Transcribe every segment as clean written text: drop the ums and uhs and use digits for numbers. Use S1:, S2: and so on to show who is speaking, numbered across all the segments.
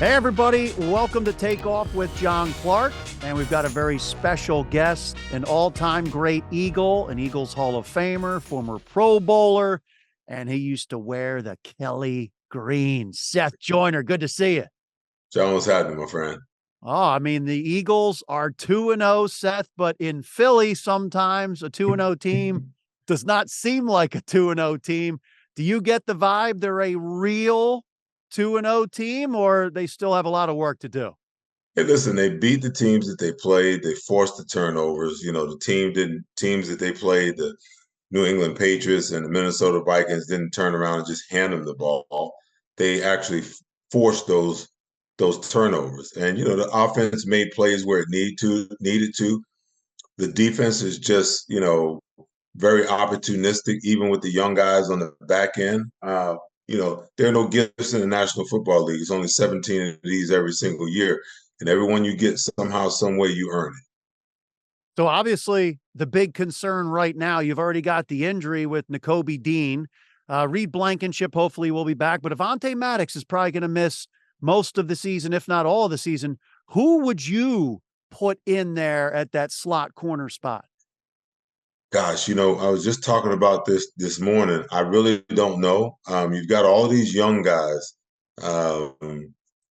S1: Hey, everybody. Welcome to Takeoff with John Clark. And we've got a very special guest, an all-time great Eagle, an Eagles Hall of Famer, former Pro Bowler, and he used to wear the Kelly green. Seth Joyner, good to see you.
S2: John, what's happening, my friend?
S1: Oh, I mean, the Eagles are 2-0, Seth, but in Philly, sometimes a 2-0 team does not seem like a 2-0 team. Do you get the vibe they're a real 2-0 team, or they still have a lot of work to do?
S2: Hey, listen, they beat the teams that they played. They forced the turnovers. You know, the teams that they played, the New England Patriots and the Minnesota Vikings didn't turn around and just hand them the ball. They actually forced those turnovers. And, you know, the offense made plays where it needed to. The defense is just, you know, very opportunistic, even with the young guys on the back end. You know, there are no gifts in the National Football League. It's only 17 of these every single year. And everyone you get somehow, some way, you earn it.
S1: So obviously the big concern right now, you've already got the injury with Nakobe Dean. Reed Blankenship hopefully will be back, but Avonte Maddox is probably going to miss most of the season, if not all of the season. Who would you put in there at that slot corner spot?
S2: Gosh, you know, I was just talking about this morning. I really don't know. You've got all these young guys,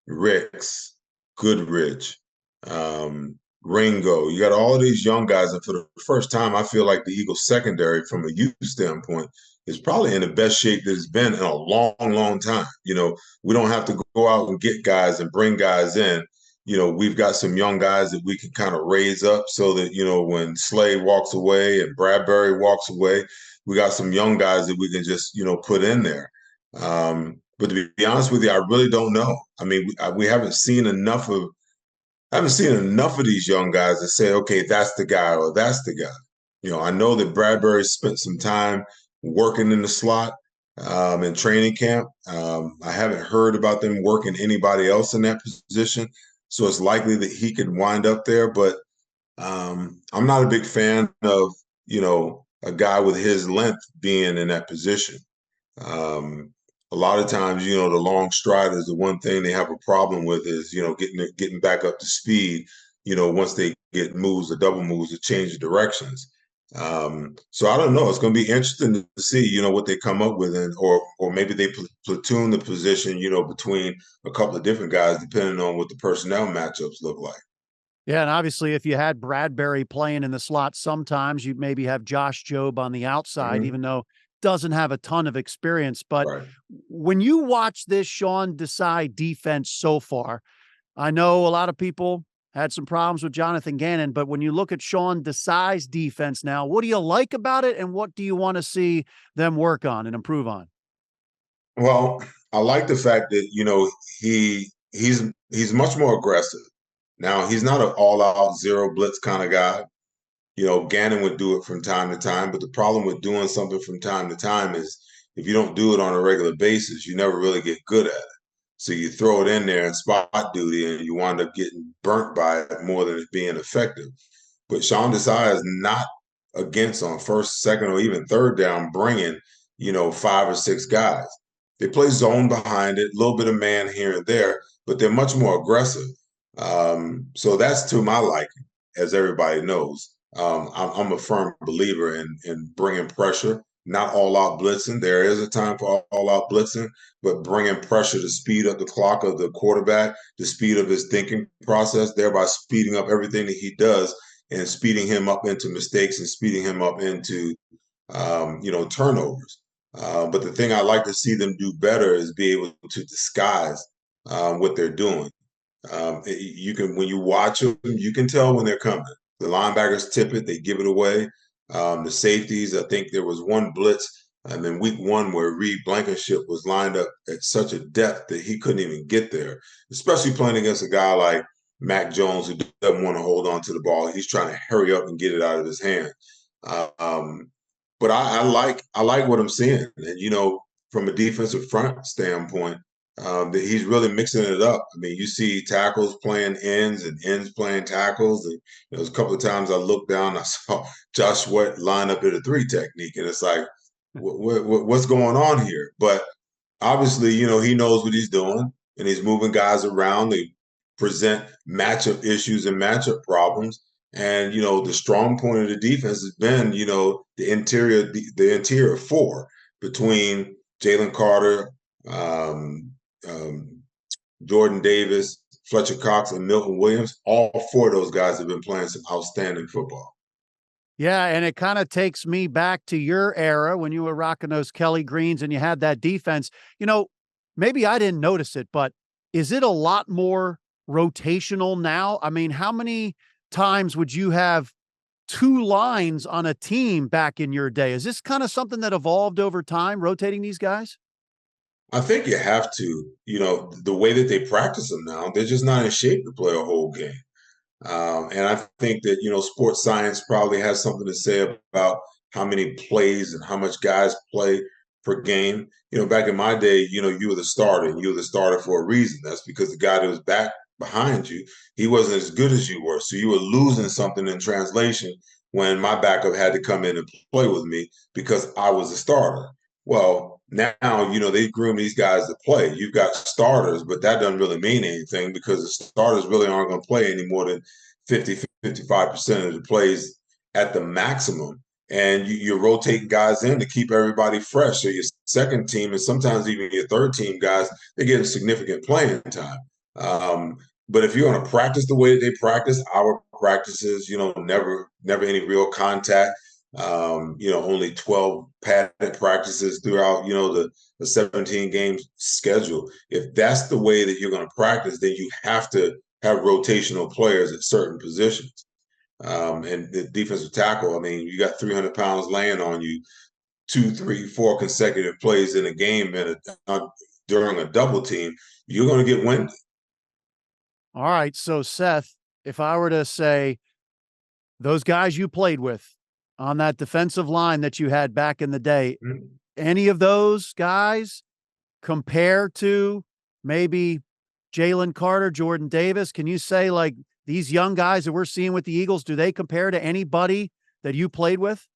S2: Ricks, Goodrich, Ringo. You got all of these young guys, and for the first time, I feel like the Eagles secondary, from a youth standpoint, is probably in the best shape that it's been in a long, long time. You know, we don't have to go out and get guys and bring guys in. You know, we've got some young guys that we can kind of raise up so that, you know, when Slade walks away and Bradbury walks away, we got some young guys that we can just, you know, put in there. But to be honest with you, I really don't know. I mean, we haven't seen enough of these young guys to say, okay, that's the guy or that's the guy. You know, I know that Bradbury spent some time working in the slot in training camp. I haven't heard about them working anybody else in that position. So it's likely that he could wind up there. But I'm not a big fan of, you know, a guy with his length being in that position. Um, a lot of times, you know, the long striders, the one thing they have a problem with is, you know, getting back up to speed, you know, once they get moves or double moves to change the directions. So I don't know. It's going to be interesting to see, you know, what they come up with, and or maybe they platoon the position, you know, between a couple of different guys, depending on what the personnel matchups look like.
S1: Yeah, and obviously if you had Bradbury playing in the slot, sometimes you'd maybe have Josh Jobe on the outside,
S2: Mm-hmm.
S1: even though doesn't have a ton of experience. But
S2: Right.
S1: when you watch this Sean Desai defense so far, I know a lot of people had some problems with Jonathan Gannon, but when you look at Sean Desai's defense now, what do you like about it, and what do you want to see them work on and improve on?
S2: Well, I like the fact that, you know, he's much more aggressive. Now, he's not an all-out zero blitz kind of guy. You know, Gannon would do it from time to time, but the problem with doing something from time to time is if you don't do it on a regular basis, you never really get good at it. So you throw it in there in spot duty and you wind up getting burnt by it more than it being effective. But Sean Desai is not against on first, second, or even third down bringing, you know, 5 or 6 guys. They play zone behind it, a little bit of man here and there, but they're much more aggressive. So that's to my liking, as everybody knows. I'm a firm believer in bringing pressure, not all out blitzing. There is a time for all out blitzing, but bringing pressure to speed up the clock of the quarterback, the speed of his thinking process, thereby speeding up everything that he does and speeding him up into mistakes and speeding him up into, you know, turnovers. But the thing I like to see them do better is be able to disguise what they're doing. You can, when you watch them, you can tell when they're coming. The linebackers tip it, they give it away. The safeties, I think there was one blitz in week 1 where Reed Blankenship was lined up at such a depth that he couldn't even get there, especially playing against a guy like Mac Jones who doesn't want to hold on to the ball. He's trying to hurry up and get it out of his hand. Um, but I like what I'm seeing, and you know, from a defensive front standpoint, that he's really mixing it up. I mean, you see tackles playing ends and ends playing tackles. And there was a couple of times I looked down, I saw Josh Sweat line up at a 3 technique, and it's like, what's going on here? But obviously, you know, he knows what he's doing. and he's moving guys around. They present matchup issues and matchup problems. And, the strong point of the defense has been, the interior four between Jalen Carter, um, um, Jordan Davis, Fletcher Cox, and Milton Williams. All four of those guys have been playing some outstanding football.
S1: Yeah, and it kind of takes me back to your era when you were rocking those Kelly Greens and you had that defense. Maybe I didn't notice it, but is it a lot more rotational now? I mean, how many times would you have two lines on a team back in your day? Is this kind of something that evolved over time, rotating these guys?
S2: I think you have to, the way that they practice them now, they're just not in shape to play a whole game. And I think that, sports science probably has something to say about how many plays and how much guys play per game. Back in my day, you were the starter, and you were the starter for a reason. That's because the guy that was back behind you, he wasn't as good as you were. So you were losing something in translation when my backup had to come in and play with me because I was a starter. Well, now, they groom these guys to play. You've got starters, but that doesn't really mean anything because the starters really aren't going to play any more than 55% of the plays at the maximum. And you're rotating guys in to keep everybody fresh. So your second team and sometimes even your third team guys, they're getting significant playing time. But if you're going to practice the way that they practice, our practices, never any real contact. Only 12 padded practices throughout, the 17 game schedule. If that's the way that you're going to practice, then you have to have rotational players at certain positions. And the defensive tackle, I mean, you got 300 pounds laying on you 2, 3, 4 consecutive plays in a game and during a double team, you're going to get winded.
S1: All right. So, Seth, if I were to say those guys you played with on that defensive line that you had back in the day, any of those guys compare to maybe Jalen Carter, Jordan Davis? Can you say, like, these young guys that we're seeing with the Eagles, do they compare to anybody that you played with?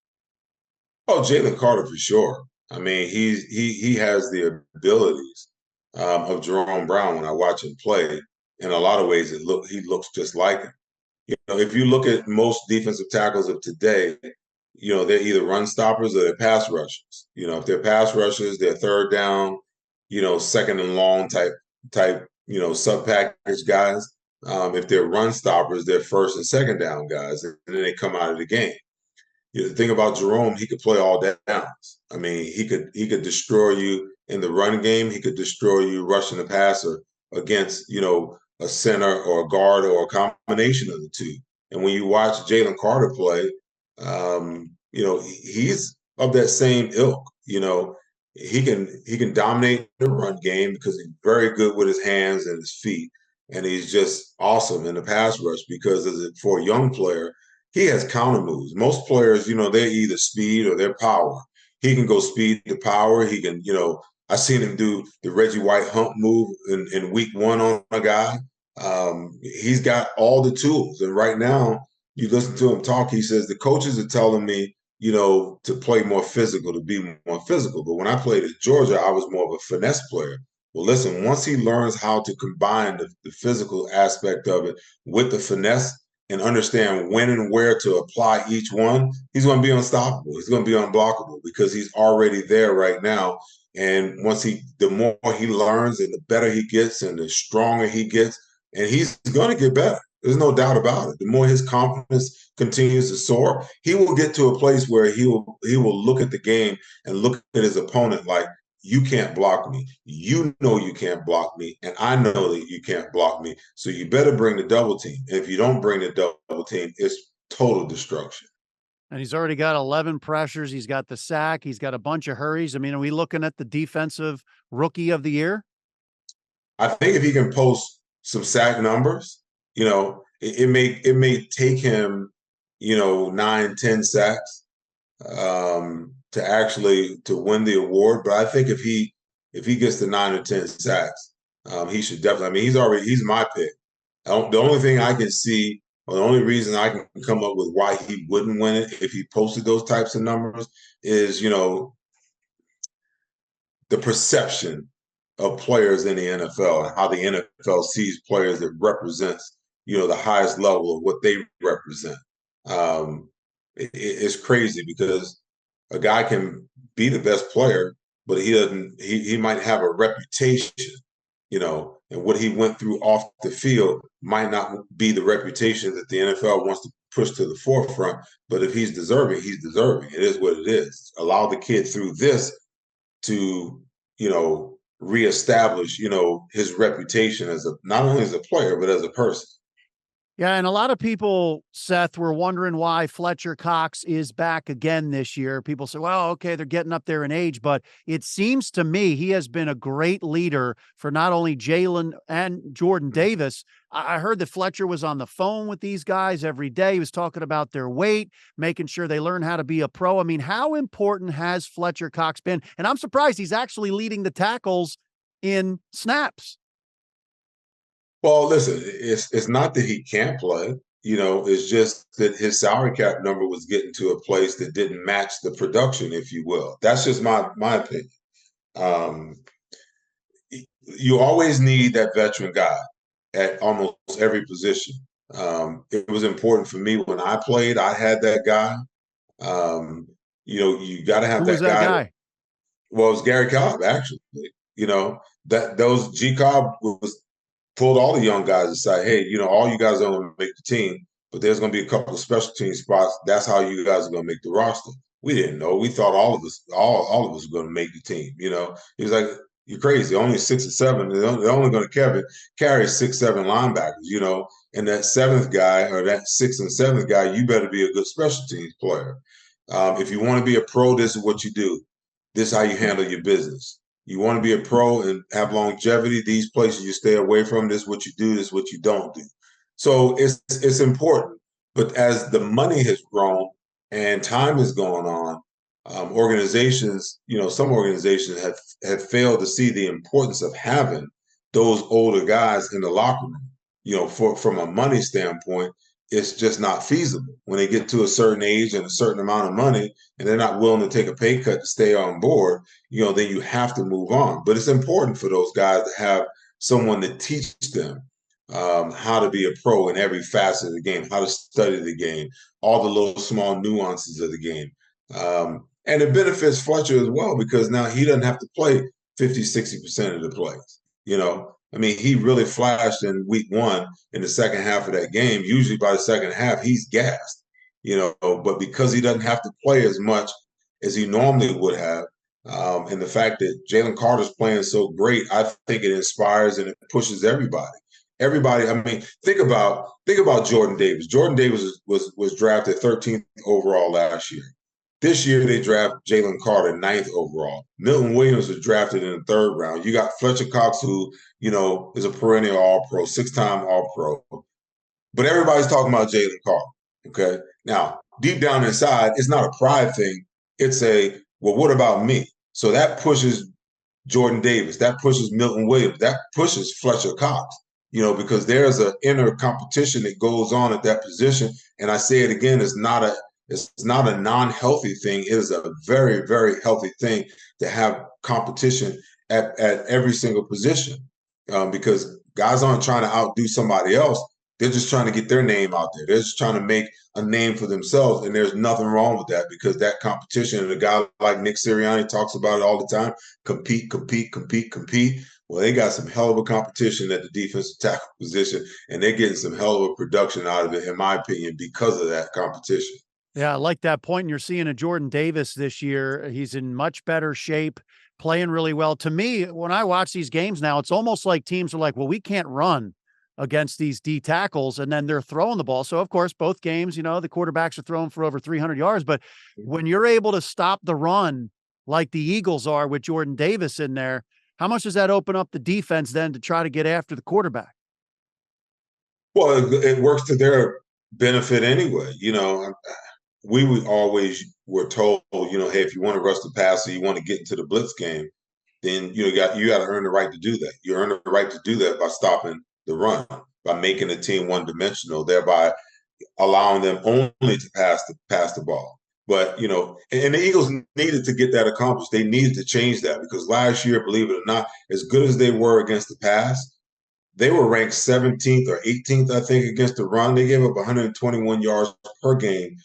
S2: Oh, Jalen Carter for sure. I mean, he has the abilities of Jerome Brown when I watch him play. In a lot of ways, he looks just like him. If you look at most defensive tackles of today, they're either run stoppers or they're pass rushers. If they're pass rushers, they're third down, second and long type, sub package guys. If they're run stoppers, they're first and second down guys, and then they come out of the game. The thing about Jerome, he could play all downs. I mean, he could destroy you in the run game. He could destroy you rushing the passer against, a center or a guard or a combination of the two. And when you watch Jalen Carter play, he's of that same ilk. He can dominate the run game because he's very good with his hands and his feet, and he's just awesome in the pass rush because for a young player, he has counter moves. Most players, they're either speed or they're power. He can go speed to power. He can, I seen him do the Reggie White hump move in week 1 on a guy. He's got all the tools. And right now, you listen to him talk, he says, the coaches are telling me, to play more physical, to be more physical. But when I played at Georgia, I was more of a finesse player. Well, listen, once he learns how to combine the physical aspect of it with the finesse and understand when and where to apply each one, he's going to be unstoppable. He's going to be unblockable because he's already there right now. And the more he learns and the better he gets and the stronger he gets, and he's going to get better. There's no doubt about it. The more his confidence continues to soar, he will get to a place where he will look at the game and look at his opponent like, you can't block me. You know you can't block me, and I know that you can't block me. So you better bring the double team. And if you don't bring the double team, it's total destruction.
S1: And he's already got 11 pressures. He's got the sack. He's got a bunch of hurries. I mean, are we looking at the defensive rookie of the year?
S2: I think if he can post some sack numbers, it may take him, 9, 10 sacks to win the award. But I think if he gets to 9 or 10 sacks, he should definitely. I mean, he's my pick. The only thing I can see, or the only reason I can come up with why he wouldn't win it if he posted those types of numbers is, the perception of players in the NFL and how the NFL sees players that represents, the highest level of what they represent. It's crazy because a guy can be the best player, but he doesn't. He might have a reputation, and what he went through off the field might not be the reputation that the NFL wants to push to the forefront. But if he's deserving, he's deserving. It is what it is. Allow the kid through this to, reestablish, his reputation as not only as a player but as a person.
S1: Yeah, and a lot of people, Seth, were wondering why Fletcher Cox is back again this year. People say, well, okay, they're getting up there in age, but it seems to me he has been a great leader for not only Jalen and Jordan Davis. I heard that Fletcher was on the phone with these guys every day. He was talking about their weight, making sure they learn how to be a pro. I mean, how important has Fletcher Cox been? And I'm surprised he's actually leading the tackles in snaps.
S2: Well, listen, it's not that he can't play. It's just that his salary cap number was getting to a place that didn't match the production, if you will. That's just my opinion. Um, you always need that veteran guy at almost every position. It was important for me when I played. I had that guy. You got to have
S1: Who was
S2: that
S1: that
S2: guy.
S1: guy?
S2: Well, it was Gary Cobb, actually. That those G Cobb was pulled all the young guys aside. Hey, all you guys are going to make the team, but there's going to be a couple of special team spots. That's how you guys are going to make the roster. We didn't know. We thought all of us were going to make the team. He was like, "You're crazy. Only 6 or 7. They're only going to carry 6, 7 linebackers. And that 7th guy or that 6th and 7th guy, you better be a good special teams player. If you want to be a pro, this is what you do. This is how you handle your business." You want to be a pro and have longevity, these places you stay away from, this is what you do, this is what you don't do. So it's important. But as the money has grown and time has gone on, organizations, some organizations have failed to see the importance of having those older guys in the locker room. From a money standpoint, it's just not feasible. When they get to a certain age and a certain amount of money and they're not willing to take a pay cut to stay on board, then you have to move on. But it's important for those guys to have someone to teach them how to be a pro in every facet of the game, how to study the game, all the little small nuances of the game. And it benefits Fletcher as well because now he doesn't have to play 50, 60% of the plays. He really flashed in week 1 in the second half of that game. Usually by the second half, he's gassed, but because he doesn't have to play as much as he normally would have, and the fact that Jalen Carter's playing so great, I think it inspires and it pushes everybody. Think about Jordan Davis. Jordan Davis was drafted 13th overall last year. This year, they draft Jalen Carter 9th overall. Milton Williams was drafted in the 3rd round. You got Fletcher Cox, who, is a perennial All-Pro, 6-time All-Pro. But everybody's talking about Jalen Carter, okay? Now, deep down inside, it's not a pride thing. It's well, what about me? So that pushes Jordan Davis. That pushes Milton Williams. That pushes Fletcher Cox, because there's an inner competition that goes on at that position. And I say it again, it's not a non-healthy thing. It is a very, very healthy thing to have competition at every single position because guys aren't trying to outdo somebody else. They're just trying to get their name out there. They're just trying to make a name for themselves, and there's nothing wrong with that because that competition, and a guy like Nick Sirianni talks about it all the time, compete. Well, they got some hell of a competition at the defensive tackle position, and they're getting some hell of a production out of it, in my opinion, because of that competition.
S1: Yeah, I like that point. And you're seeing a Jordan Davis this year. He's in much better shape, playing really well. To me, when I watch these games now, it's almost like teams are like, well, we can't run against these D tackles, and then they're throwing the ball. So, of course, both games, the quarterbacks are throwing for over 300 yards. But when you're able to stop the run like the Eagles are with Jordan Davis in there, how much does that open up the defense then to try to get after the quarterback?
S2: Well, it works to their benefit anyway. We were told, hey, if you want to rush the passer, you want to get into the blitz game, then you got to earn the right to do that. You earn the right to do that by stopping the run, by making the team one-dimensional, thereby allowing them only to pass the ball. But, and the Eagles needed to get that accomplished. They needed to change that because last year, believe it or not, as good as they were against the pass, they were ranked 17th or 18th, I think, against the run. They gave up 121 yards per game,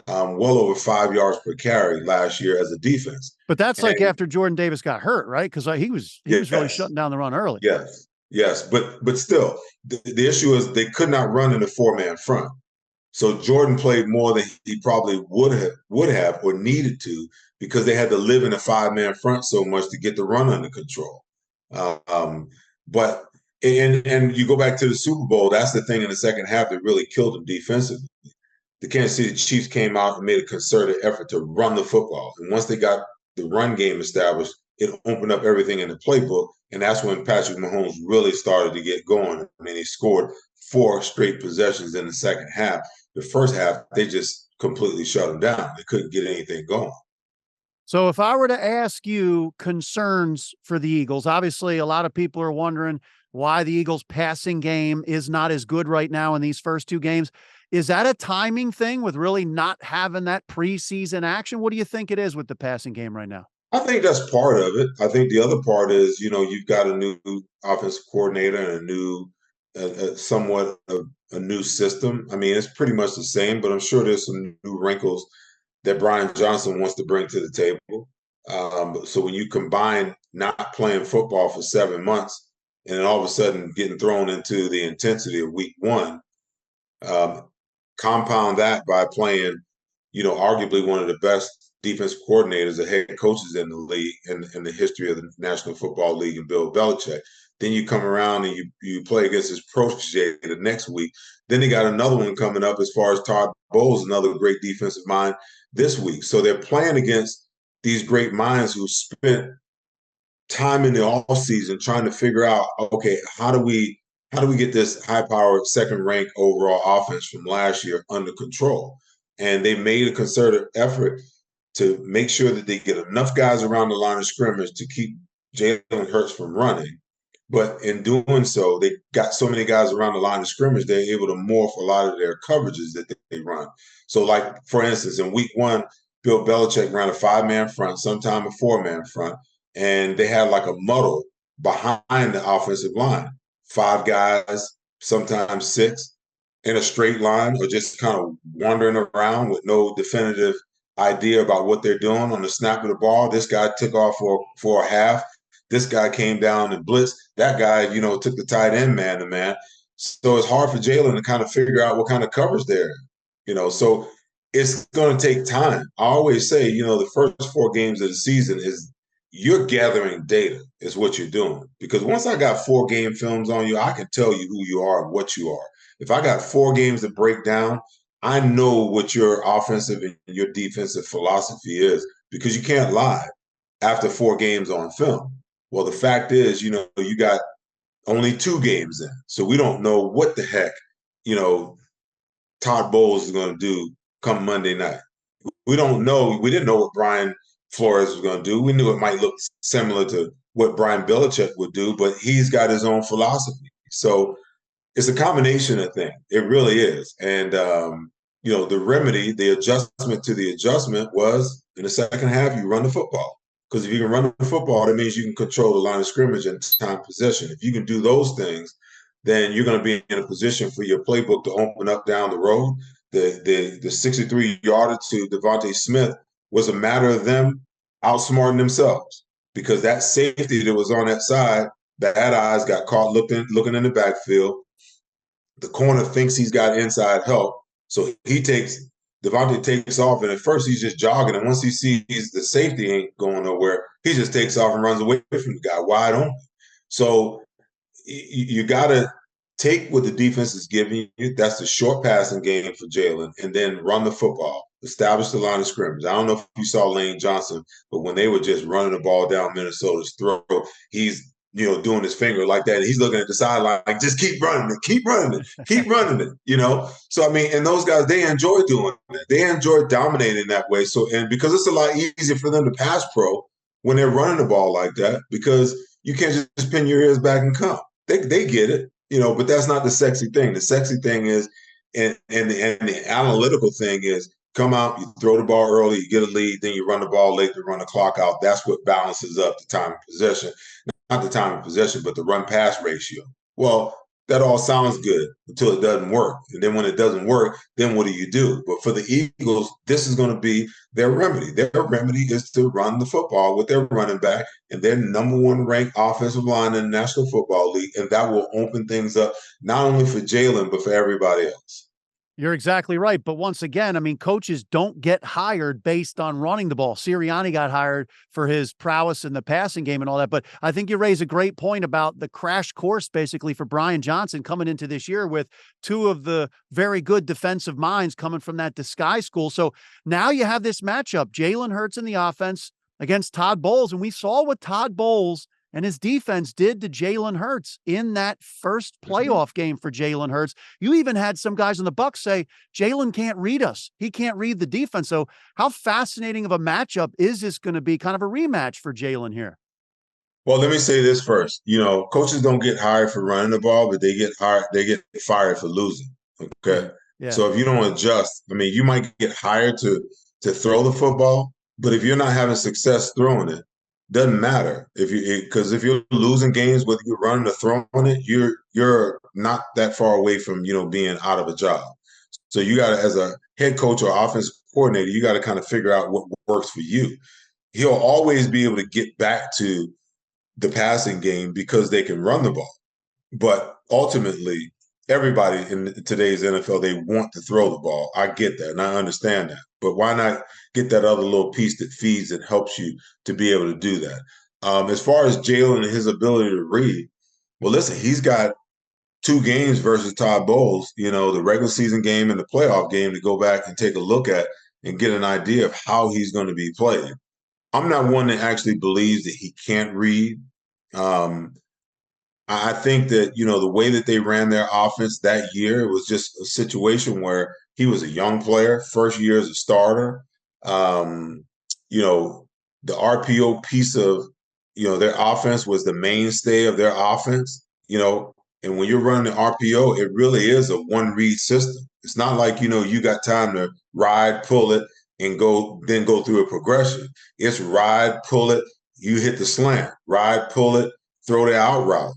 S2: well over 5 yards per carry last year as a defense.
S1: But that's like after Jordan Davis got hurt, right? Because he was really shutting down the run early.
S2: Yes. But still, the issue is they could not run in a 4-man front. So Jordan played more than he probably would have or needed to because they had to live in a 5-man front so much to get the run under control. But you go back to the Super Bowl, that's the thing in the second half that really killed them defensively. The Kansas City Chiefs came out and made a concerted effort to run the football. And once they got the run game established, it opened up everything in the playbook. And that's when Patrick Mahomes really started to get going. I mean, he scored 4 straight possessions in the second half. The first half, they just completely shut him down. They couldn't get anything going.
S1: So if I were to ask you concerns for the Eagles, obviously a lot of people are wondering why the Eagles passing game is not as good right now in these first 2 games. Is that a timing thing with really not having that preseason action? What do you think it is with the passing game right now?
S2: I think that's part of it. I think the other part is, you've got a new offensive coordinator and a new, somewhat of a new system. I mean, it's pretty much the same, but I'm sure there's some new wrinkles that Brian Johnson wants to bring to the table. So when you combine not playing football for 7 months and then all of a sudden getting thrown into the intensity of week 1, compound that by playing, arguably one of the best defensive coordinators or head coaches in the league in the history of the National Football League and Bill Belichick. Then you come around and you play against his protege the next week. Then he got another one coming up as far as Todd Bowles, another great defensive mind this week. So they're playing against these great minds who spent time in the offseason trying to figure out, okay, how do we get this high-powered second-ranked overall offense from last year under control? And they made a concerted effort to make sure that they get enough guys around the line of scrimmage to keep Jalen Hurts from running. But in doing so, they got so many guys around the line of scrimmage, they're able to morph a lot of their coverages that they run. So, like, for instance, in week 1, Bill Belichick ran a 5-man front, sometime a 4-man front, and they had like a muddle behind the offensive line. 5 guys, sometimes 6, in a straight line or just kind of wandering around with no definitive idea about what they're doing on the snap of the ball. This guy took off for a half. This guy came down and blitzed. That guy, took the tight end man to man. So it's hard for Jalen to kind of figure out what kind of coverage they're in. So it's going to take time. I always say, the first 4 games of the season is you're gathering data is what you're doing. Because once I got 4 game films on you, I can tell you who you are and what you are. If I got 4 games to break down, I know what your offensive and your defensive philosophy is because you can't lie after 4 games on film. Well, the fact is, you got only 2 games in. So we don't know what the heck, Todd Bowles is going to do come Monday night. We don't know. We didn't know what Brian Flores was going to do. We knew it might look similar to what Brian Belichick would do, but he's got his own philosophy. So it's a combination of things. It really is. And, the remedy, the adjustment to the adjustment was in the second half, you run the football. Because if you can run the football, that means you can control the line of scrimmage and time possession. If you can do those things, then you're going to be in a position for your playbook to open up down the road. The 63-yarder to Avonte Smith was a matter of them outsmarting themselves because that safety that was on that side, bad eyes got caught looking in the backfield. The corner thinks he's got inside help. So Avonte takes off, and at first he's just jogging. And once he sees the safety ain't going nowhere, he just takes off and runs away from the guy wide open. So you got to take what the defense is giving you. That's the short passing game for Jalen, and then run the football, establish the line of scrimmage. I don't know if you saw Lane Johnson, but when they were just running the ball down Minnesota's throat, he's doing his finger like that. And he's looking at the sideline like, just keep running it, keep running it, keep running it, So, I mean, and those guys, they enjoy doing that. They enjoy dominating that way. So, and because it's a lot easier for them to pass pro when they're running the ball like that, because you can't just pin your ears back and come. They get it, but that's not the sexy thing. The sexy thing is, and the analytical thing is, come out, you throw the ball early, you get a lead, then you run the ball late to run the clock out. That's what balances up the time of possession. Not the time of possession, but the run-pass ratio. Well, that all sounds good until it doesn't work. And then when it doesn't work, then what do you do? But for the Eagles, this is going to be their remedy. Their remedy is to run the football with their running back and their number one ranked offensive line in the National Football League. And that will open things up not only for Jalen, but for everybody else.
S1: You're exactly right. But once again, I mean, coaches don't get hired based on running the ball. Sirianni got hired for his prowess in the passing game and all that. But I think you raise a great point about the crash course, basically, for Brian Johnson coming into this year with two of the very good defensive minds coming from that Desai school. So now you have this matchup, Jalen Hurts in the offense against Todd Bowles. And we saw what Todd Bowles and his defense did to Jalen Hurts in that first playoff game for Jalen Hurts. You even had some guys on the Bucs say, Jalen can't read us. He can't read the defense. So how fascinating of a matchup is this going to be? Kind of a rematch for Jalen here.
S2: Well, let me say this first. You know, coaches don't get hired for running the ball, but they get fired for losing. Okay.
S1: Yeah.
S2: So if you don't adjust, I mean, you might get hired to throw the football, but if you're not having success throwing it, doesn't matter because if you're losing games, whether you're running or throwing it, you're not that far away from being out of a job. So you got to, as a head coach or offensive coordinator, you got to kind of figure out what works for you. He'll always be able to get back to the passing game because they can run the ball, but ultimately, everybody in today's NFL, they want to throw the ball. I get that, and I understand that. But why not get that other little piece that feeds and helps you to be able to do that? As far as Jalen and his ability to read, well, listen, he's got 2 games versus Todd Bowles, the regular season game and the playoff game to go back and take a look at and get an idea of how he's going to be playing. I'm not one that actually believes that he can't read. I think that, the way that they ran their offense that year, it was just a situation where he was a young player, first year as a starter. The RPO piece of, their offense was the mainstay of their offense, and when you're running the RPO, it really is a one-read system. It's not like, you got time to ride, pull it, and then go through a progression. It's ride, pull it, you hit the slant, ride, pull it, throw the out route.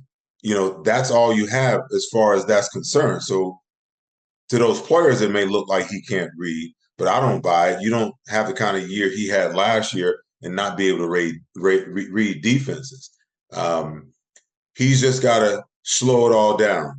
S2: That's all you have as far as that's concerned. So to those players, it may look like he can't read, but I don't buy it. You don't have the kind of year he had last year and not be able to read defenses. He's just got to slow it all down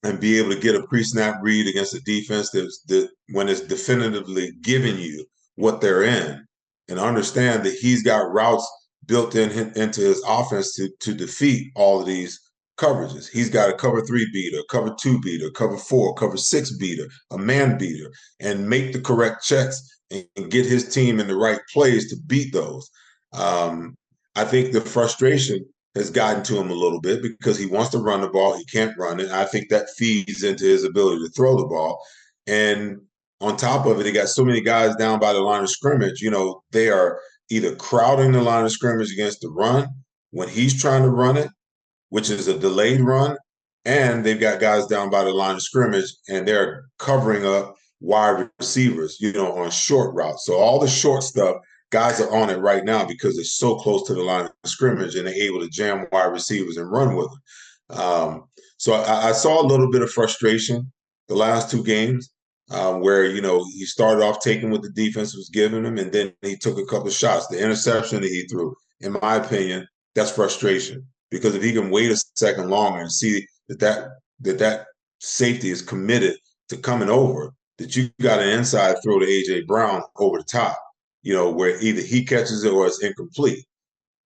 S2: and be able to get a pre-snap read against a defense that when it's definitively giving you what they're in, and understand that he's got routes built into his offense to defeat all of these coverages. He's got a cover 3 beater, cover 2 beater, cover 4, cover 6 beater, a man beater, and make the correct checks and get his team in the right plays to beat those. I think the frustration has gotten to him a little bit because he wants to run the ball. He can't run it. I think that feeds into his ability to throw the ball. And on top of it, he got so many guys down by the line of scrimmage. They are either crowding the line of scrimmage against the run when he's trying to run it, which is a delayed run, and they've got guys down by the line of scrimmage and they're covering up wide receivers, on short routes. So all the short stuff, guys are on it right now because it's so close to the line of scrimmage and they're able to jam wide receivers and run with them. So I saw a little bit of frustration the last 2 games. Where, he started off taking what the defense was giving him, and then he took a couple of shots. The interception that he threw, in my opinion, that's frustration. Because if he can wait a second longer and see that safety is committed to coming over, that you got an inside throw to A.J. Brown over the top, where either he catches it or it's incomplete.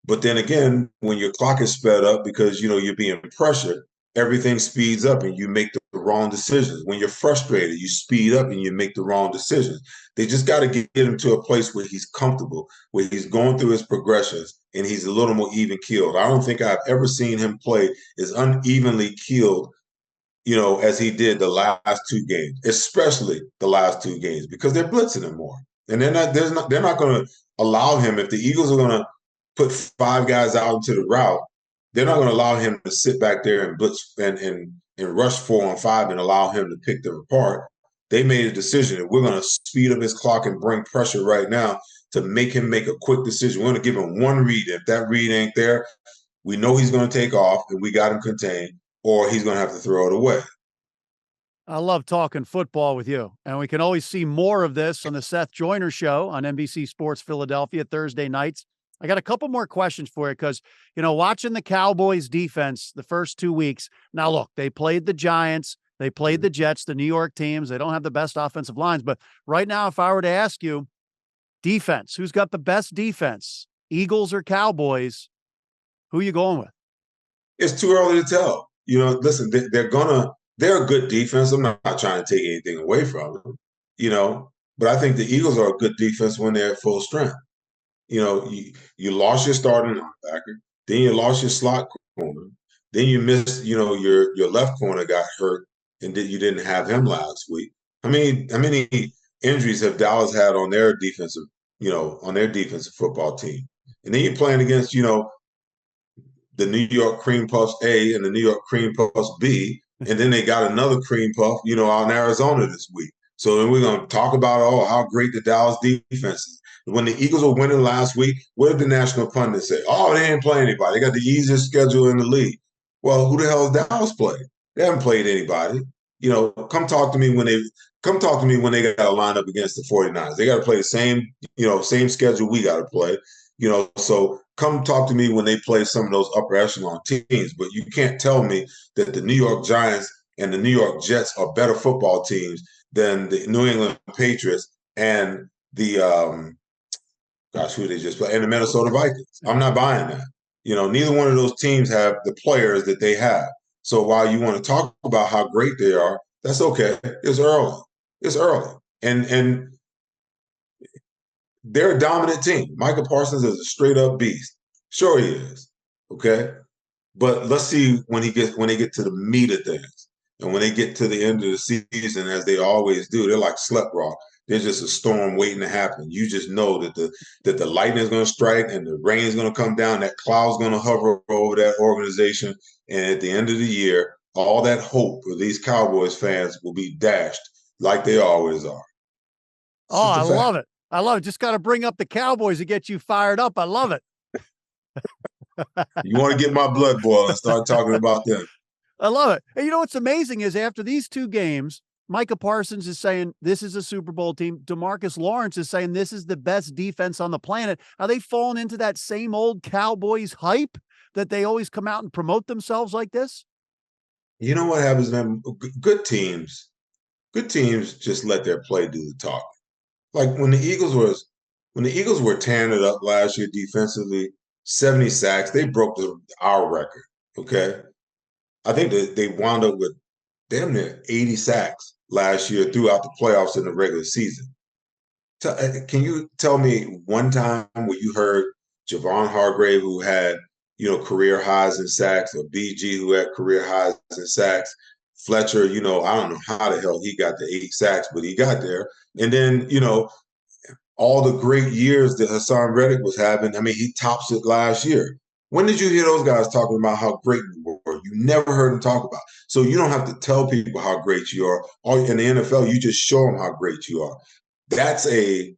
S2: But then again, when your clock is sped up because, you're being pressured, everything speeds up and you make the wrong decisions. When you're frustrated, you speed up and you make the wrong decisions. They just got to get him to a place where he's comfortable, where he's going through his progressions and he's a little more even keeled. I don't think I've ever seen him play as unevenly keeled, as he did the last 2 games, especially the last 2 games, because they're blitzing him more. And they're not going to allow him, if the Eagles are going to put 5 guys out into the route, they're not going to allow him to sit back there and blitz and rush 4 on 5 and allow him to pick them apart. They made a decision that we're going to speed up his clock and bring pressure right now to make him make a quick decision. We're going to give him one read. If that read ain't there, we know he's going to take off and we got him contained, or he's going to have to throw it away.
S1: I love talking football with you, and we can always see more of this on the Seth Joyner Show on NBC Sports Philadelphia Thursday nights. I got a couple more questions for you because, watching the Cowboys defense the first 2 weeks. Now, look, they played the Giants, they played the Jets, the New York teams. They don't have the best offensive lines, but right now, if I were to ask you, defense, who's got the best defense, Eagles or Cowboys? Who are you going with?
S2: It's too early to tell. Listen, they're a good defense. I'm not trying to take anything away from them, but I think the Eagles are a good defense when they're at full strength. You lost your starting linebacker, then you lost your slot corner, then you missed, your left corner got hurt, and you didn't have him last week. How many injuries have Dallas had on their defensive football team? And then you're playing against, the New York Cream Puffs A and the New York Cream Puffs B, and then they got another cream puff, out in Arizona this week. So then we're going to talk about, how great the Dallas defense is. When the Eagles were winning last week, what did the national pundits say? Oh, they didn't play anybody. They got the easiest schedule in the league. Well, who the hell has Dallas played? They haven't played anybody. Come talk to me when they got to line up against the 49ers. They got to play the same schedule we got to play. So come talk to me when they play some of those upper echelon teams. But you can't tell me that the New York Giants and the New York Jets are better football teams than the New England Patriots and the who they just play, and the Minnesota Vikings. I'm not buying that. Neither one of those teams have the players that they have. So while you want to talk about how great they are, that's okay. It's early. And they're a dominant team. Micah Parsons is a straight up beast. Sure he is. Okay. But let's see when they get to the meat of things. And when they get to the end of the season, as they always do, they're like slep rock. There's just a storm waiting to happen. You just know that the lightning is going to strike and the rain is going to come down. That cloud's going to hover over that organization. And at the end of the year, all that hope for these Cowboys fans will be dashed like they always are.
S1: I love it. I love it. Just got to bring up the Cowboys to get you fired up. I love it.
S2: You want to get my blood boiling and start talking about them.
S1: I love it. And what's amazing is after these two games, Micah Parsons is saying this is a Super Bowl team. DeMarcus Lawrence is saying this is the best defense on the planet. Are they falling into that same old Cowboys hype that they always come out and promote themselves like this?
S2: You know what happens, man? Good teams just let their play do the talking. Like when the Eagles were tearing it up last year defensively, 70 sacks, they broke our record. Okay. I think that they wound up with damn near 80 sacks last year throughout the playoffs in the regular season. Can you tell me one time where you heard Javon Hargrave, who had, career highs in sacks, or BG, who had career highs in sacks? Fletcher, I don't know how the hell he got the 8 sacks, but he got there. And then, all the great years that Hassan Reddick was having, he tops it last year. When did you hear those guys talking about how great you were? You never heard them talk about. So you don't have to tell people how great you are. In the NFL, you just show them how great you are. That's a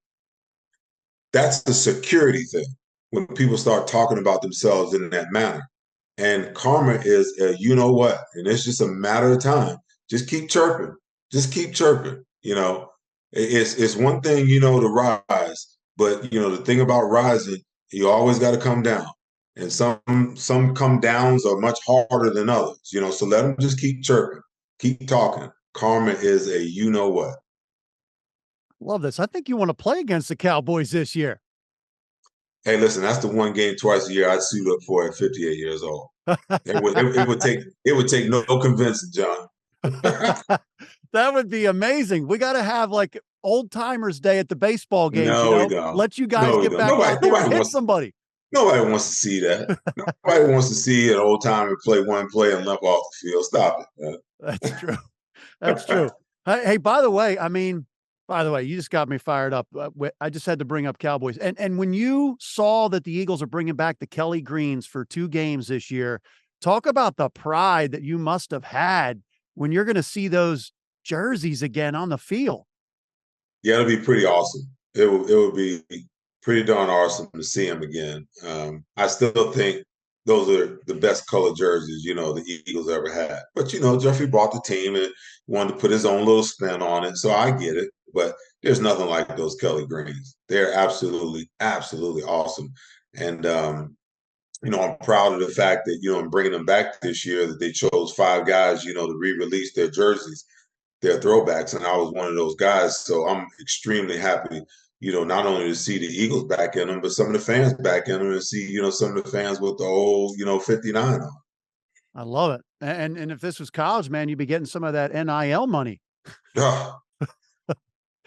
S2: security thing when people start talking about themselves in that manner. And karma is you know what, and it's just a matter of time. Just keep chirping. It's one thing, to rise, but the thing about rising, you always got to come down. And some come downs are much harder than others, so let them just keep chirping, keep talking. Karma is a you know what.
S1: Love this. I think you want to play against the Cowboys this year.
S2: Hey, listen, that's the one game twice a year I'd suit up for at 58 years old. It would take no convincing, John.
S1: That would be amazing. We got to have like old timers day at the baseball games.
S2: No, we don't.
S1: Let you guys get back out there and hit somebody.
S2: Nobody wants to see that. Nobody wants to see an old timer play one play and limp off the field. Stop it, man.
S1: That's true. That's true. Hey, by the way, you just got me fired up. I just had to bring up Cowboys. And when you saw that the Eagles are bringing back the Kelly Greens for 2 games this year, talk about the pride that you must have had when you're going to see those jerseys again on the field.
S2: Yeah, it'll be pretty awesome. It would be pretty darn awesome to see him again. I still think those are the best color jerseys, the Eagles ever had. But Jeffrey bought the team and wanted to put his own little spin on it, so I get it. But there's nothing like those Kelly Greens. They're absolutely, absolutely awesome. And I'm proud of the fact that in bringing them back this year, that they chose 5 guys, to re-release their jerseys, their throwbacks, and I was one of those guys. So I'm extremely happy, not only to see the Eagles back in them, but some of the fans back in them, and see, some of the fans with the old, 59 on.
S1: I love it. And if this was college, man, you'd be getting some of that NIL money.
S2: Oh,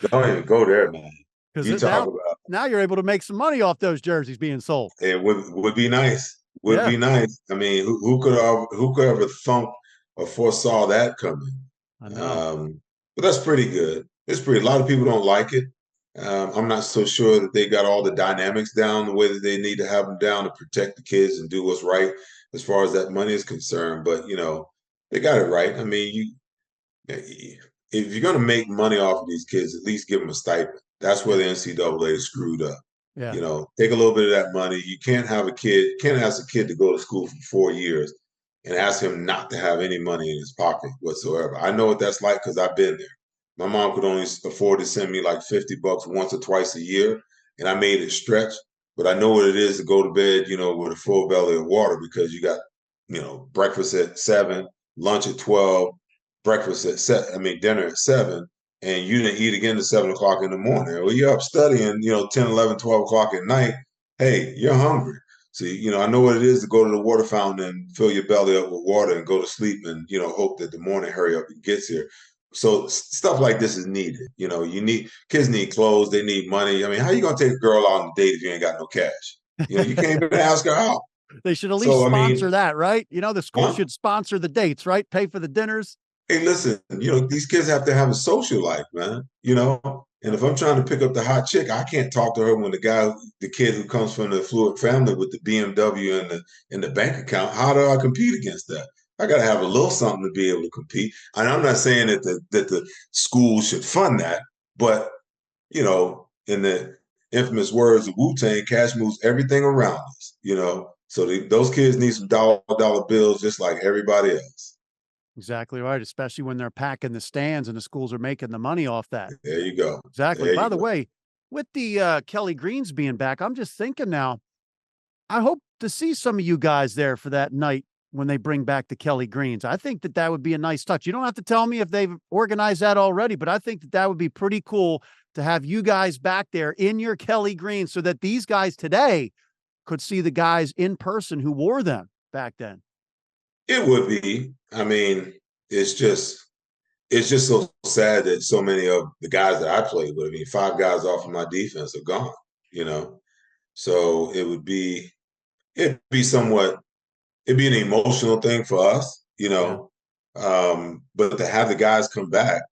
S2: don't even go there, man. You talk about
S1: now you're able to make some money off those jerseys being sold.
S2: It would be nice. Be nice. I mean, who could ever thunk or foresaw that coming?
S1: I know.
S2: But that's pretty good. It's pretty. A lot of people don't like it. I'm not so sure that they got all the dynamics down the way that they need to have them down to protect the kids and do what's right as far as that money is concerned. But they got it right. I mean, if you're going to make money off of these kids, at least give them a stipend. That's where the NCAA is screwed up.
S1: Yeah.
S2: Take a little bit of that money. You can't ask a kid to go to school for 4 years and ask him not to have any money in his pocket whatsoever. I know what that's like because I've been there. My mom could only afford to send me like $50 once or twice a year, and I made it stretch. But I know what it is to go to bed, with a full belly of water, because you got, breakfast at 7, lunch at 12, dinner at 7, and you didn't eat again at 7 o'clock in the morning. Well, you're up studying, 10, 11, 12 o'clock at night. Hey, you're hungry. So, I know what it is to go to the water fountain and fill your belly up with water and go to sleep and, hope that the morning hurry up and gets here. So stuff like this is needed. Kids need clothes, they need money. I mean, how you going to take a girl out on a date if you ain't got no cash? You can't even ask her out.
S1: They should at least sponsor that, right? The school should sponsor the dates, right? Pay for the dinners.
S2: Hey, listen, these kids have to have a social life, man, and if I'm trying to pick up the hot chick, I can't talk to her when the kid who comes from the affluent family with the BMW and the bank account. How do I compete against that? I got to have a little something to be able to compete. And I'm not saying that the school should fund that, but, in the infamous words of Wu-Tang, cash moves everything around us, So those kids need some dollar bills just like everybody else.
S1: Exactly right, especially when they're packing the stands and the schools are making the money off that.
S2: There you go.
S1: Exactly. By the way, with the Kelly Greens being back, I'm just thinking now, I hope to see some of you guys there for that night when they bring back the Kelly Greens. I think that would be a nice touch. You don't have to tell me if they've organized that already, but I think that would be pretty cool to have you guys back there in your Kelly Greens so that these guys today could see the guys in person who wore them back then.
S2: It would be. I mean, it's just so sad that so many of the guys that I played with, 5 guys off of my defense are gone, So it'd be an emotional thing for us, but to have the guys come back,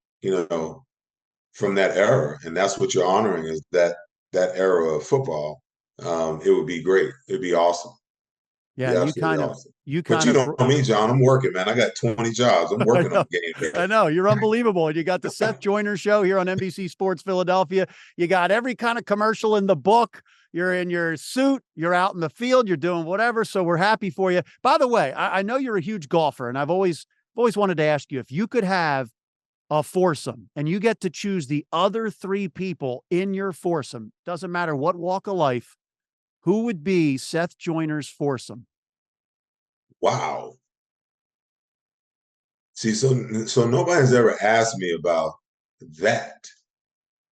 S2: from that era, and that's what you're honoring, is that era of football. It would be great. It'd be awesome.
S1: Yeah, you
S2: know me, John. I'm working, man. I got 20 jobs. I'm working on game day.
S1: I know. You're unbelievable. And you got the Seth Joyner show here on NBC Sports Philadelphia. You got every kind of commercial in the book. You're in your suit. You're out in the field. You're doing whatever. So we're happy for you. By the way, I know you're a huge golfer, and I've always wanted to ask you, if you could have a foursome and you get to choose the other 3 people in your foursome, doesn't matter what walk of life, who would be Seth Joyner's foursome?
S2: Wow. See, so nobody's ever asked me about that.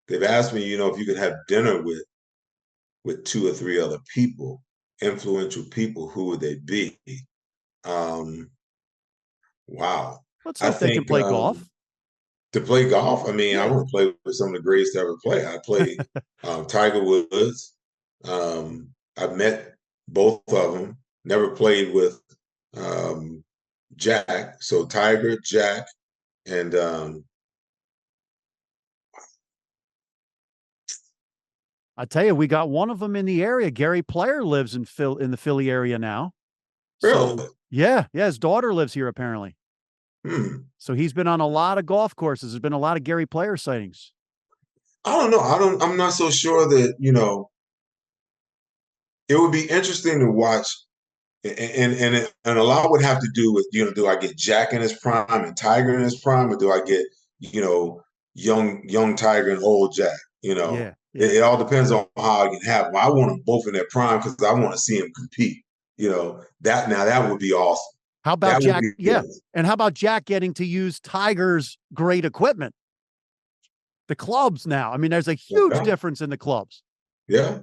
S2: They've asked me, if you could have dinner with 2 or 3 other people, influential people, who would they be? Wow.
S1: Let's see if they can play golf.
S2: To play golf, I want to play with some of the greatest to ever play. I played Tiger Woods. I've met both of them. Never played with Jack. So Tiger, Jack, and
S1: I tell you, we got one of them in the area. Gary Player lives in the Philly area now.
S2: Really?
S1: So, yeah. His daughter lives here apparently. So he's been on a lot of golf courses. There's been a lot of Gary Player sightings.
S2: I don't know. I'm not so sure that, it would be interesting to watch. And a lot would have to do with, do I get Jack in his prime and Tiger in his prime, or do I get, young Tiger and old Jack?
S1: Yeah.
S2: It all depends on how I can have them. I want them both in their prime because I want to see them compete. That would be awesome.
S1: How about
S2: That would
S1: Jack?
S2: be
S1: Yeah.
S2: good.
S1: And how about Jack getting to use Tiger's great equipment? The clubs now. I mean, there's a huge difference in the clubs.
S2: Yeah,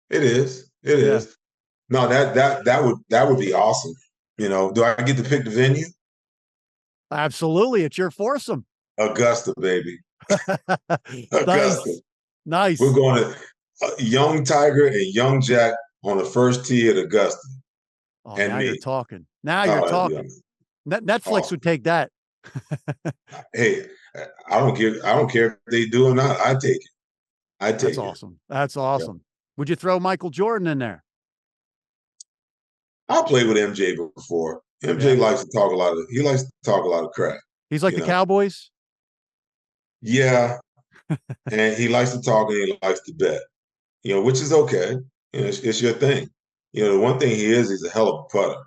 S2: it is. It is. No, that would be awesome. Do I get to pick the venue?
S1: Absolutely. It's your foursome.
S2: Augusta, baby. Augusta.
S1: Nice.
S2: We're going to young Tiger and young Jack on the first tee at Augusta.
S1: Oh, and now you're talking. Now you're talking. Netflix would take that.
S2: Hey, I don't care if they do or not. I take it.
S1: That's awesome. That's awesome. Yeah. Would you throw Michael Jordan in there?
S2: I played with MJ before. MJ likes to talk a lot of crap.
S1: He's like the Cowboys?
S2: Yeah. And he likes to talk and he likes to bet, which is okay. It's your thing. The one thing he's a hell of a putter.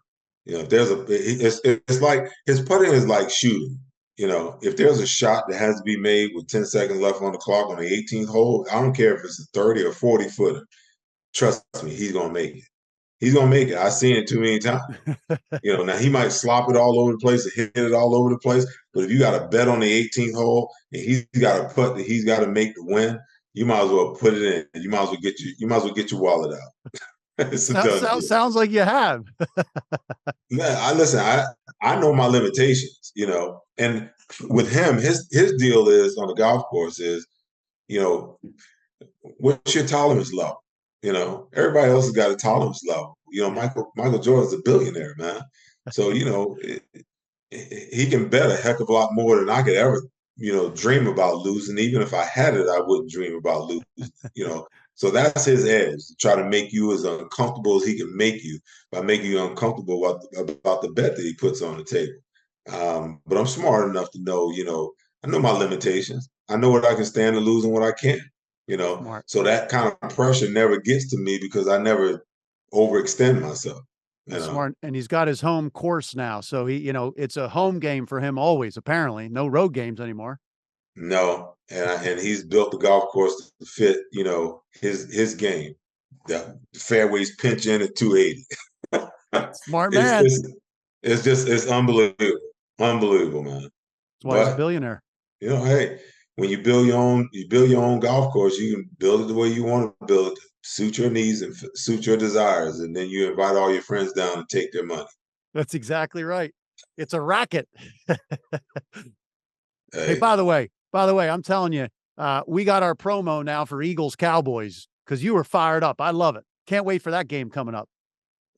S2: If there's it's like his putting is like shooting. If there's a shot that has to be made with 10 seconds left on the clock on the 18th hole, I don't care if it's a 30 or 40 footer. Trust me, he's going to make it. He's going to make it. I've seen it too many times. Now he might slop it all over the place and hit it all over the place. But if you got a bet on the 18th hole and he's got a putt that he's got to make to win, you might as well put it in. You might as well get your wallet out.
S1: Sounds like you have.
S2: Man, I know my limitations, and with him, his deal is on the golf course is, what's your tolerance level? Everybody else has got a tolerance level. Michael Jordan's a billionaire, man. So, he can bet a heck of a lot more than I could ever, dream about losing. Even if I had it, I wouldn't dream about losing, So that's his edge, to try to make you as uncomfortable as he can make you by making you uncomfortable about the bet that he puts on the table. But I'm smart enough to know, I know my limitations. I know what I can stand to lose and what I can't.
S1: Smart.
S2: So that kind of pressure never gets to me because I never overextend myself.
S1: Smart. And he's got his home course now. So he, it's a home game for him always, apparently. No road games anymore.
S2: No. And he's built the golf course to fit, his game. The fairways pinch in at 280.
S1: Smart man.
S2: It's unbelievable. Unbelievable, man.
S1: That's why he's a billionaire.
S2: Hey, when you build your own golf course, you can build it the way you want to build it, suit your needs and suit your desires, and then you invite all your friends down and take their money.
S1: That's exactly right. It's a racket. Hey, by the way, I'm telling you, we got our promo now for Eagles Cowboys because you were fired up. I love it. Can't wait for that game coming up.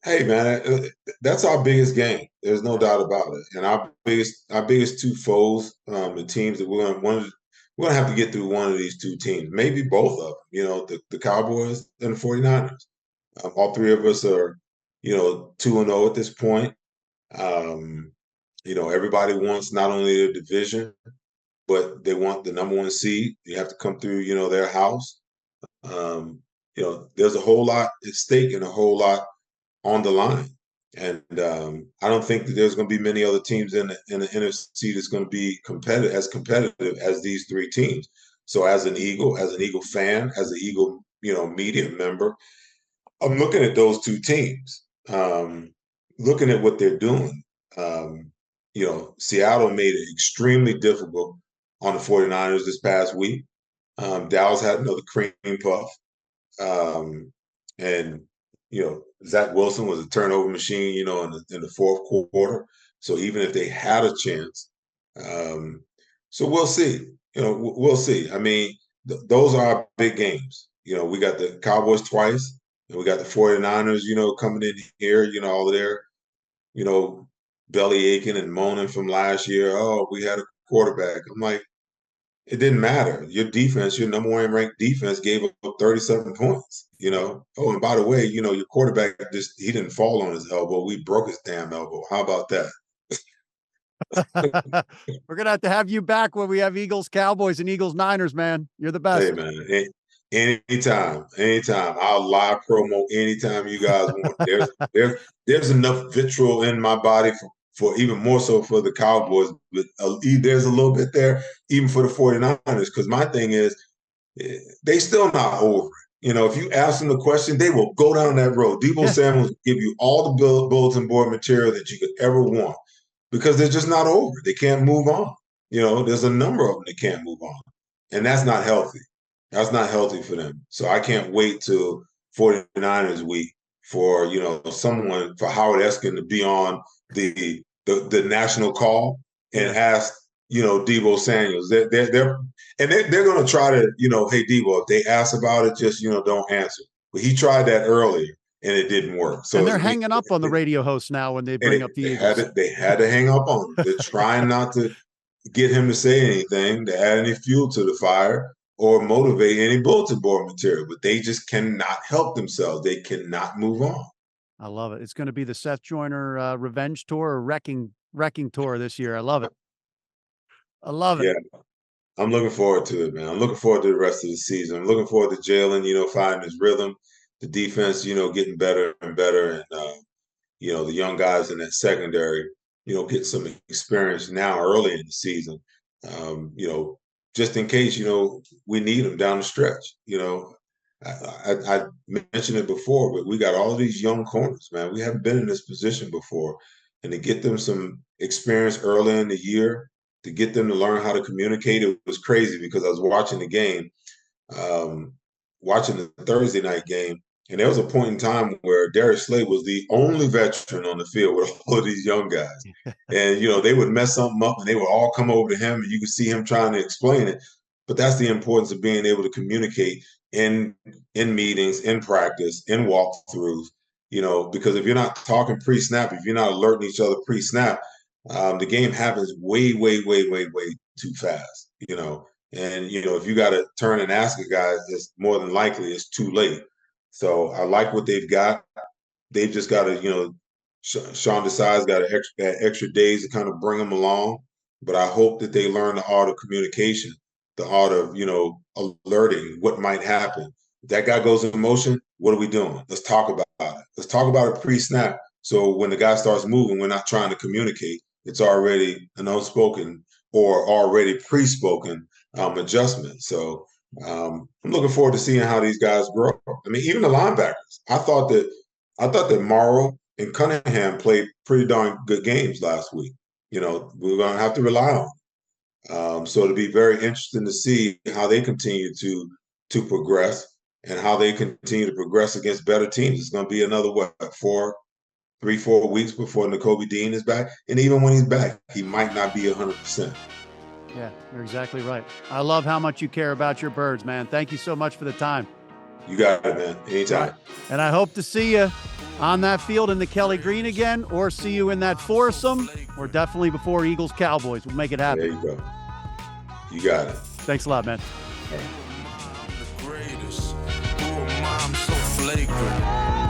S2: Hey, man, that's our biggest game. There's no doubt about it. And our biggest two foes, the teams that we're going to have to get through one of these two teams, maybe both of them, the Cowboys and the 49ers. All three of us are, 2-0 at this point. Everybody wants not only the division, but they want the number one seed. You have to come through, their house. There's a whole lot at stake and a whole lot on the line. And I don't think that there's going to be many other teams in the NFC that's going to be competitive as these three teams. So as an Eagle fan, as an Eagle, media member, I'm looking at those two teams, looking at what they're doing. Seattle made it extremely difficult on the 49ers this past week. Dallas had another cream puff. And Zach Wilson was a turnover machine, in the fourth quarter. So even if they had a chance, so we'll see. We'll see. I mean, those are our big games. We got the Cowboys twice, and we got the 49ers, coming in here, all of their, belly aching and moaning from last year. Oh, we had a quarterback. I'm like, it didn't matter. Your defense, your number one ranked defense, gave up 37 points. Oh, and by the way, your quarterback he didn't fall on his elbow. We broke his damn elbow. How about that?
S1: We're going to have you back when we have Eagles, Cowboys, and Eagles, Niners, man. You're the best.
S2: Hey, man. Anytime. I'll live promo anytime you guys want. There's enough vitriol in my body for even more so for the Cowboys, but there's a little bit there even for the 49ers, because my thing is they still not over it. If you ask them the question, they will go down that road. Debo Samuel will give you all the bulletin board material that you could ever want, because they're just not over. They can't move on. There's a number of them that can't move on, and that's not healthy. That's not healthy for them. So I can't wait till 49ers week for, someone, for Howard Eskin to be on the national call and ask, Debo Samuels. They're going to try to, hey, Debo, if they ask about it, just, don't answer. But he tried that earlier and it didn't work. So
S1: and they're hanging up on the radio host now when they bring up the Eagles.
S2: They had to hang up on him. They're trying not to get him to say anything, to add any fuel to the fire or motivate any bulletin board material, but they just cannot help themselves. They cannot move on.
S1: I love it. It's going to be the Seth Joyner revenge tour or wrecking tour this year. I love it.
S2: Yeah, I'm looking forward to it, man. I'm looking forward to the rest of the season. I'm looking forward to Jalen, finding his rhythm, the defense, getting better and better, and the young guys in that secondary, get some experience now early in the season. Just in case, we need them down the stretch. I mentioned it before, but we got all these young corners, man. We haven't been in this position before. And to get them some experience early in the year, to get them to learn how to communicate, it was crazy, because I was watching the game, watching the Thursday night game, and there was a point in time where Darius Slay was the only veteran on the field with all of these young guys. And, they would mess something up and they would all come over to him and you could see him trying to explain it. But that's the importance of being able to communicate in meetings, in practice, in walkthroughs, because if you're not talking pre-snap, if you're not alerting each other pre-snap, the game happens way, way, way, way, way too fast, And, if you got to turn and ask a guy, it's more than likely it's too late. So I like what they've got. They've just got to, Sean Desai's got extra days to kind of bring them along. But I hope that they learn the art of communication, the art of, alerting what might happen. If that guy goes in motion, what are we doing? Let's talk about it. Let's talk about it pre-snap. So when the guy starts moving, we're not trying to communicate. It's already an unspoken or already pre-spoken adjustment. So I'm looking forward to seeing how these guys grow. I mean, even the linebackers. I thought that Morrow and Cunningham played pretty darn good games last week. We're going to have to rely on them. So it'll be very interesting to see how they continue to progress and how they continue to progress against better teams. It's going to be another 3-4 weeks before Nakobe Dean is back. And even when he's back, he might not be 100%.
S1: Yeah, you're exactly right. I love how much you care about your birds, man. Thank you so much for the time.
S2: You got it, man. Anytime.
S1: Right. And I hope to see you on that field in the Kelly Green again, or see you in that foursome, or definitely before Eagles Cowboys. We'll make it happen.
S2: There you go. You got it.
S1: Thanks a lot, man.
S2: All right.
S3: The greatest. Oh, mom, so flagrant.